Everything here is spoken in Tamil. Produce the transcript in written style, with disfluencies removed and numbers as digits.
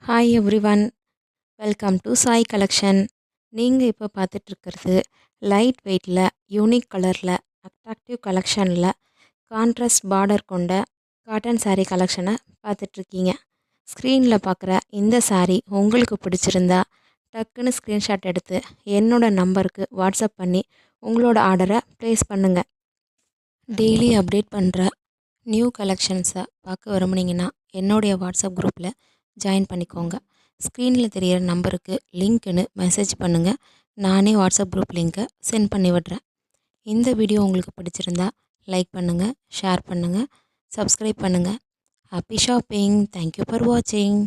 Hi everyone, welcome to Sai collection. நீங்கள் இப்போ பார்த்துட்ருக்கிறது லைட் வெயிட்டில் யூனிக் கலரில் அட்ராக்டிவ் கலெக்ஷனில் கான்ட்ராஸ்ட் பார்டர் கொண்ட காட்டன் saree கலெக்ஷனை பார்த்துட்ருக்கீங்க. ஸ்க்ரீனில் பார்க்குற இந்த saree உங்களுக்கு பிடிச்சிருந்தா டக்குன்னு ஸ்க்ரீன்ஷாட் எடுத்து என்னோட நம்பருக்கு வாட்ஸ்அப் பண்ணி உங்களோட ஆர்டரை ப்ளேஸ் பண்ணுங்கள். டெய்லி அப்டேட் பண்ணுற நியூ கலெக்ஷன்ஸை பார்க்க விரும்புனீங்கன்னா என்னுடைய வாட்ஸ்அப் குரூப்பில் ஜாயின் பண்ணிக்கோங்க. ஸ்க்ரீனில் தெரிகிற நம்பருக்கு லிங்க்னு மெசேஜ் பண்ணுங்கள். நானே வாட்ஸ்அப் குரூப் லிங்க்கை சென்ட் பண்ணி விடுறேன். இந்த வீடியோ உங்களுக்கு பிடிச்சிருந்தா லைக் பண்ணுங்கள், ஷேர் பண்ணுங்கள், சப்ஸ்கிரைப் பண்ணுங்கள். Happy shopping. தேங்க்யூ ஃபார் வாட்சிங்.